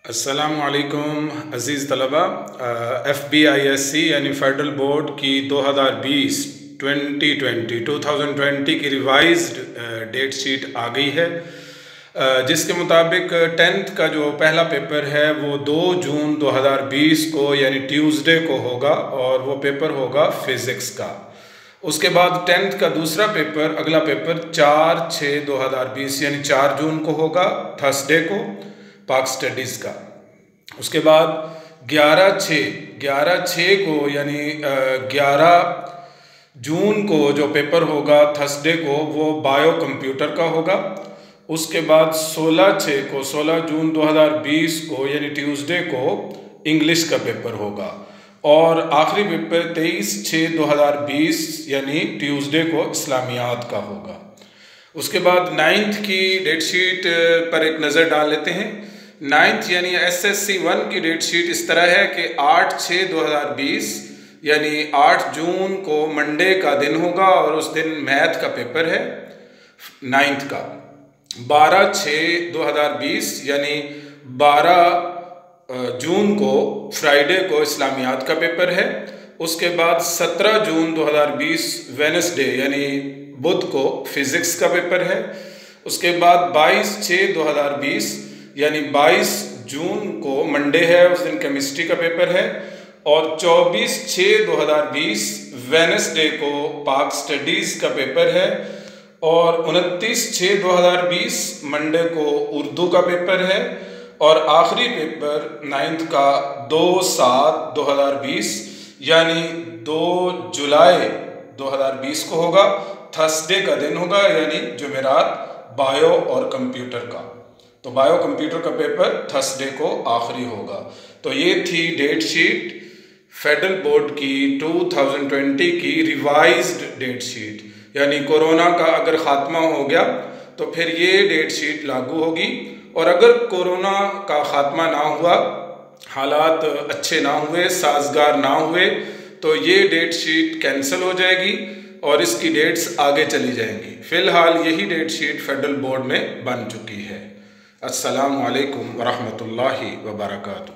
अस्सलामु अलैकुम अज़ीज़ तलबा। Fbise यानी फेडरल बोर्ड की 2020 की रिवाइज्ड डेट शीट आ गई है, जिसके मुताबिक 10th का जो पहला पेपर है वो 2 जून 2020 को यानी ट्यूसडे को होगा और वो पेपर होगा फ़िज़िक्स का। उसके बाद 10th का दूसरा पेपर, अगला पेपर 4/6/2020 यानी 4 जून को होगा, थर्सडे को, पाक स्टडीज़ का। उसके बाद 11/6 को यानी 11 जून को जो पेपर होगा थर्सडे को, वो बायो कंप्यूटर का होगा। उसके बाद 16 जून 2020 को यानी ट्यूसडे को इंग्लिश का पेपर होगा और आखिरी पेपर 23/6/2020 यानी ट्यूसडे को इस्लामियात का होगा। उसके बाद 9th की डेट शीट पर एक नज़र डाल लेते हैं। 9th यानी SSC 1 की डेट शीट इस तरह है कि 8/6/2020 यानी 8 जून को मंडे का दिन होगा और उस दिन मैथ का पेपर है 9th का। 12/6/2020 यानी 12 जून को फ्राइडे को इस्लामियात का पेपर है। उसके बाद 17 जून 2020 वेडनेसडे यानी बुध को फिज़िक्स का पेपर है। उसके बाद 22/6/2020 यानी 22 जून को मंडे है, उस दिन केमिस्ट्री का पेपर है। और 24/6/2020 वेडनेसडे को पाक स्टडीज़ का पेपर है और 29/6/2020 मंडे को उर्दू का पेपर है और आखिरी पेपर 9th का 2/7/2020 यानी 2 जुलाई 2020 को होगा, थर्सडे का दिन होगा यानी जुमेरात, बायो और कंप्यूटर का। तो बायो कंप्यूटर का पेपर थर्सडे को आखिरी होगा। तो ये थी डेट शीट फेडरल बोर्ड की 2020 की रिवाइज्ड डेट शीट, यानी कोरोना का अगर ख़ात्मा हो गया तो फिर ये डेट शीट लागू होगी, और अगर कोरोना का ख़ात्मा ना हुआ, हालात अच्छे ना हुए, साजगार ना हुए, तो ये डेट शीट कैंसिल हो जाएगी और इसकी डेट्स आगे चली जाएंगी। फ़िलहाल यही डेट शीट फेडरल बोर्ड में बन चुकी है। अस्सलामु अलैकुम वरहमतुल्लाहि वबरकातुहू।